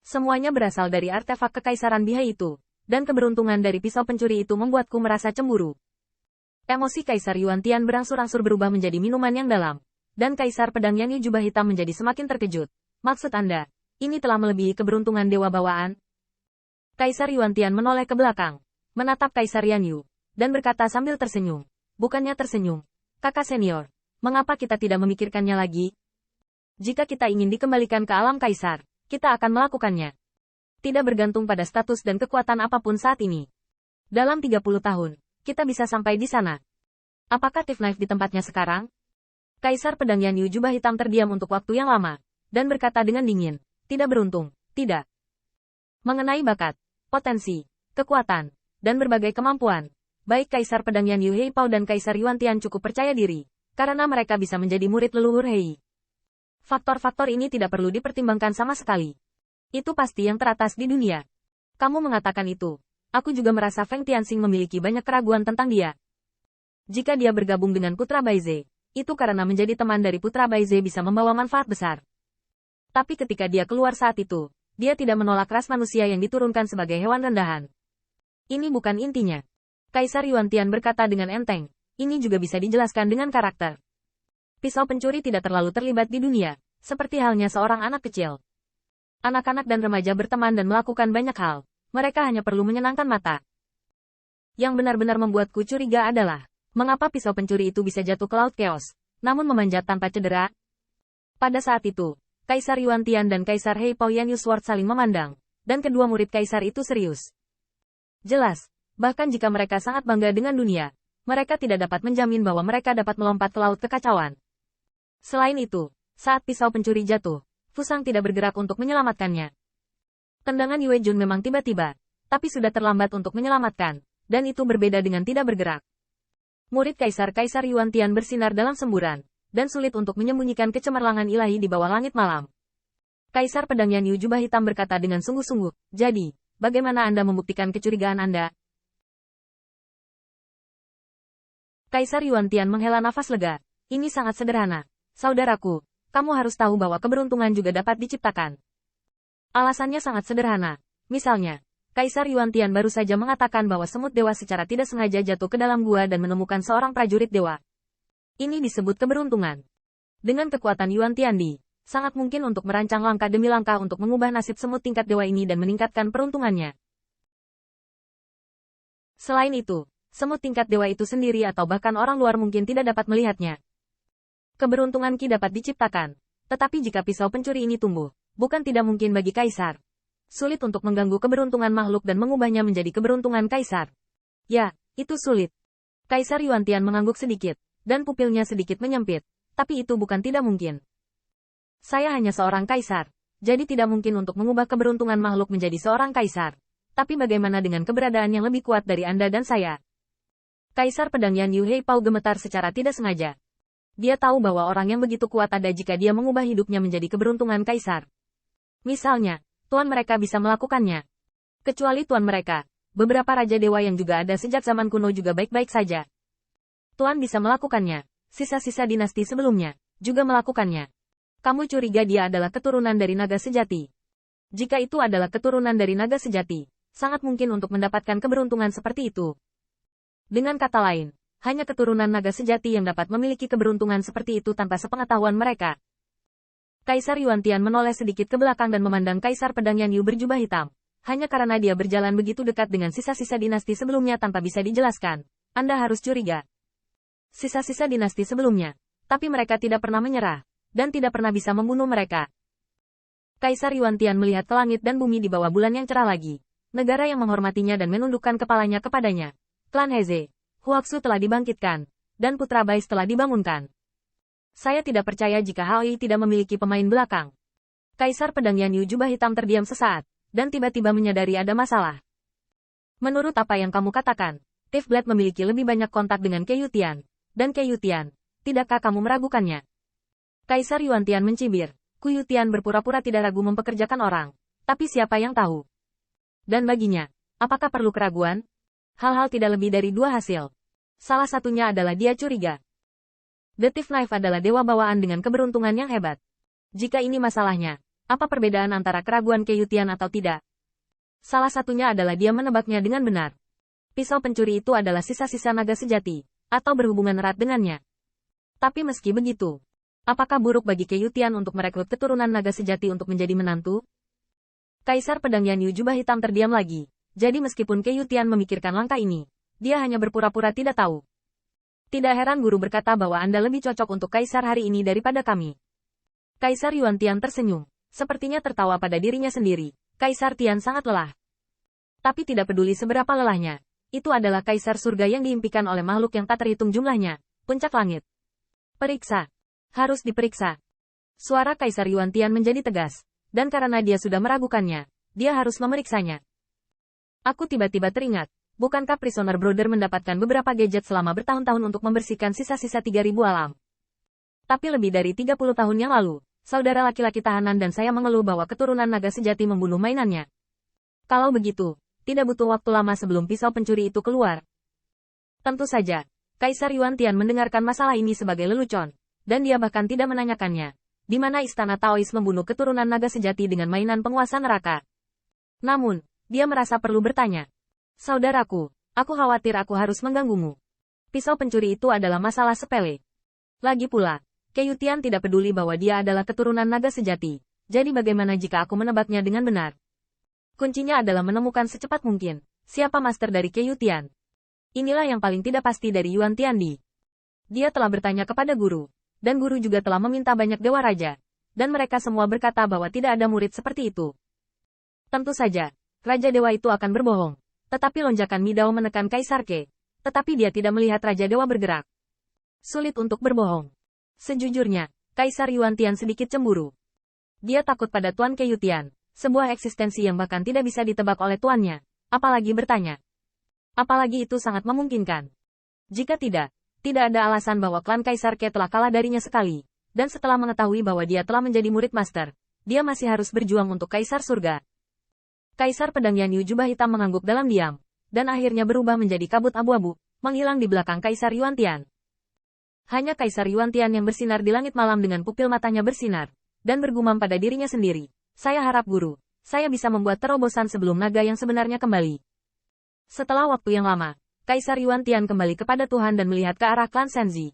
Semuanya berasal dari artefak kekaisaran Bihai itu, dan keberuntungan dari pisau pencuri itu membuatku merasa cemburu. Emosi Kaisar Yuan-Tian berangsur-angsur berubah menjadi minuman yang dalam, dan Kaisar Pedang Yanyu Jubah Hitam menjadi semakin terkejut. Maksud Anda, ini telah melebihi keberuntungan dewa bawaan? Kaisar Yuan-Tian menoleh ke belakang, menatap Kaisar Yanyu, dan berkata sambil tersenyum. Bukannya tersenyum, kakak senior, mengapa kita tidak memikirkannya lagi? Jika kita ingin dikembalikan ke alam Kaisar, kita akan melakukannya. Tidak bergantung pada status dan kekuatan apapun saat ini. Dalam 30 tahun, kita bisa sampai di sana. Apakah Thief Knife di tempatnya sekarang? Kaisar Pedang Yanyu Jubah Hitam terdiam untuk waktu yang lama, dan berkata dengan dingin, tidak beruntung, tidak. Mengenai bakat, potensi, kekuatan, dan berbagai kemampuan, baik Kaisar Pedang Yanyu Hei Pao dan Kaisar Yuan-Tian cukup percaya diri, karena mereka bisa menjadi murid leluhur Hei. Faktor-faktor ini tidak perlu dipertimbangkan sama sekali. Itu pasti yang teratas di dunia. Kamu mengatakan itu. Aku juga merasa Feng Tianxing memiliki banyak keraguan tentang dia. Jika dia bergabung dengan Putra Baize, itu karena menjadi teman dari Putra Baize bisa membawa manfaat besar. Tapi ketika dia keluar saat itu, dia tidak menolak ras manusia yang diturunkan sebagai hewan rendahan. Ini bukan intinya. Kaisar Yuan-Tian berkata dengan enteng, ini juga bisa dijelaskan dengan karakter. Pisau pencuri tidak terlalu terlibat di dunia, seperti halnya seorang anak kecil. Anak-anak dan remaja berteman dan melakukan banyak hal. Mereka hanya perlu menyenangkan mata. Yang benar-benar membuatku curiga adalah, mengapa pisau pencuri itu bisa jatuh ke laut chaos, namun memanjat tanpa cedera? Pada saat itu, Kaisar Yuan-Tian dan Kaisar Hei Pao Yanyu Sword saling memandang, dan kedua murid Kaisar itu serius. Jelas, bahkan jika mereka sangat bangga dengan dunia, mereka tidak dapat menjamin bahwa mereka dapat melompat ke laut kekacauan. Selain itu, saat pisau pencuri jatuh, Fusang tidak bergerak untuk menyelamatkannya. Tendangan Yue Jun memang tiba-tiba, tapi sudah terlambat untuk menyelamatkan, dan itu berbeda dengan tidak bergerak. Murid Kaisar Yuan-Tian bersinar dalam semburan, dan sulit untuk menyembunyikan kecemerlangan ilahi di bawah langit malam. Kaisar Pedang Yanyu Jubah Hitam berkata dengan sungguh-sungguh, jadi, bagaimana Anda membuktikan kecurigaan Anda? Kaisar Yuan-Tian menghela nafas lega, ini sangat sederhana. Saudaraku, kamu harus tahu bahwa keberuntungan juga dapat diciptakan. Alasannya sangat sederhana. Misalnya, Kaisar Yuan-Tian baru saja mengatakan bahwa semut dewa secara tidak sengaja jatuh ke dalam gua dan menemukan seorang prajurit dewa. Ini disebut keberuntungan. Dengan kekuatan Yuan-Tian sangat mungkin untuk merancang langkah demi langkah untuk mengubah nasib semut tingkat dewa ini dan meningkatkan peruntungannya. Selain itu, semut tingkat dewa itu sendiri atau bahkan orang luar mungkin tidak dapat melihatnya. Keberuntungan Ki dapat diciptakan, tetapi jika pisau pencuri ini tumbuh, bukan tidak mungkin bagi Kaisar. Sulit untuk mengganggu keberuntungan makhluk dan mengubahnya menjadi keberuntungan Kaisar. Ya, itu sulit. Kaisar Yuan-Tian mengangguk sedikit, dan pupilnya sedikit menyempit, tapi itu bukan tidak mungkin. Saya hanya seorang Kaisar, jadi tidak mungkin untuk mengubah keberuntungan makhluk menjadi seorang Kaisar. Tapi bagaimana dengan keberadaan yang lebih kuat dari Anda dan saya? Kaisar Pedang Yanyu Hei Pao gemetar secara tidak sengaja. Dia tahu bahwa orang yang begitu kuat ada jika dia mengubah hidupnya menjadi keberuntungan Kaisar. Misalnya, tuan mereka bisa melakukannya. Kecuali tuan mereka, beberapa raja dewa yang juga ada sejak zaman kuno juga baik-baik saja. Tuan bisa melakukannya, sisa-sisa dinasti sebelumnya, juga melakukannya. Kamu curiga dia adalah keturunan dari naga sejati. Jika itu adalah keturunan dari naga sejati, sangat mungkin untuk mendapatkan keberuntungan seperti itu. Dengan kata lain, hanya keturunan naga sejati yang dapat memiliki keberuntungan seperti itu tanpa sepengetahuan mereka. Kaisar Yuan-Tian menoleh sedikit ke belakang dan memandang Kaisar Pedang Yanyu berjubah hitam. Hanya karena dia berjalan begitu dekat dengan sisa-sisa dinasti sebelumnya tanpa bisa dijelaskan, Anda harus curiga. Sisa-sisa dinasti sebelumnya, tapi mereka tidak pernah menyerah, dan tidak pernah bisa membunuh mereka. Kaisar Yuan-Tian melihat ke langit dan bumi di bawah bulan yang cerah lagi. Negara yang menghormatinya dan menundukkan kepalanya kepadanya. Klan Heze, Huaxu telah dibangkitkan, dan Putra Baize telah dibangunkan. Saya tidak percaya jika Hao Yi tidak memiliki pemain belakang. Kaisar Pedang Yanyu Jubah Hitam terdiam sesaat, dan tiba-tiba menyadari ada masalah. Menurut apa yang kamu katakan, Thief Blade memiliki lebih banyak kontak dengan Ke Yutian. Dan Ke Yutian, tidakkah kamu meragukannya? Kaisar Yuan-Tian mencibir. Ku Yutian berpura-pura tidak ragu mempekerjakan orang. Tapi siapa yang tahu? Dan baginya, apakah perlu keraguan? Hal-hal tidak lebih dari dua hasil. Salah satunya adalah dia curiga. The Thief Knife adalah dewa bawaan dengan keberuntungan yang hebat. Jika ini masalahnya, Apa perbedaan antara keraguan Keiyutian atau tidak? Salah satunya adalah dia menebaknya dengan benar. Pisau pencuri itu adalah sisa-sisa naga sejati, atau berhubungan erat dengannya. Tapi meski begitu, apakah buruk bagi Keiyutian untuk merekrut keturunan naga sejati untuk menjadi menantu? Kaisar Pedang Yanyu jubah hitam terdiam lagi. Jadi meskipun Keiyutian memikirkan langkah ini, dia hanya berpura-pura tidak tahu. Tidak heran guru berkata bahwa Anda lebih cocok untuk kaisar hari ini daripada kami. Kaisar Yuan Tian tersenyum. Sepertinya tertawa pada dirinya sendiri. Kaisar Tian sangat lelah. Tapi tidak peduli seberapa lelahnya. Itu adalah kaisar surga yang diimpikan oleh makhluk yang tak terhitung jumlahnya. Puncak langit. Periksa. Harus diperiksa. Suara Kaisar Yuan Tian menjadi tegas. Dan karena dia sudah meragukannya, dia harus memeriksanya. Aku tiba-tiba teringat. Bukankah Prisoner Brother mendapatkan beberapa gadget selama bertahun-tahun untuk membersihkan sisa-sisa 3000 alam? Tapi lebih dari 30 tahun yang lalu, saudara laki-laki tahanan dan saya mengeluh bahwa keturunan naga sejati membunuh mainannya. Kalau begitu, tidak butuh waktu lama sebelum pisau pencuri itu keluar. Tentu saja, Kaisar Yuan Tian mendengarkan masalah ini sebagai lelucon, dan dia bahkan tidak menanyakannya, di mana istana Taois membunuh keturunan naga sejati dengan mainan penguasa neraka. Namun, dia merasa perlu bertanya. Saudaraku, aku khawatir aku harus mengganggumu. Pisau pencuri itu adalah masalah sepele. Lagi pula, Keiyutian tidak peduli bahwa dia adalah keturunan naga sejati, jadi bagaimana jika aku menebaknya dengan benar? Kuncinya adalah menemukan secepat mungkin, siapa master dari Keiyutian. Inilah yang paling tidak pasti dari Yuan Tiandi. Dia telah bertanya kepada guru, dan guru juga telah meminta banyak dewa raja, dan mereka semua berkata bahwa tidak ada murid seperti itu. Tentu saja, Raja Dewa itu akan berbohong, tetapi lonjakan Midao menekan Kaisar Ke, tetapi dia tidak melihat Raja Dewa bergerak. Sulit untuk berbohong. Sejujurnya, Kaisar Yuan Tian sedikit cemburu. Dia takut pada Tuan Keiyutian, sebuah eksistensi yang bahkan tidak bisa ditebak oleh tuannya, apalagi bertanya. Apalagi itu sangat memungkinkan. Jika tidak ada alasan bahwa klan Kaisar Ke telah kalah darinya sekali, dan setelah mengetahui bahwa dia telah menjadi murid master, dia masih harus berjuang untuk Kaisar Surga. Kaisar Pedang Yanyu jubah hitam mengangguk dalam diam, dan akhirnya berubah menjadi kabut abu-abu, menghilang di belakang Kaisar Yuan Tian. Hanya Kaisar Yuan Tian yang bersinar di langit malam dengan pupil matanya bersinar, dan bergumam pada dirinya sendiri. Saya harap guru, saya bisa membuat terobosan sebelum naga yang sebenarnya kembali. Setelah waktu yang lama, Kaisar Yuan Tian kembali kepada Tuhan dan melihat ke arah klan Senzi.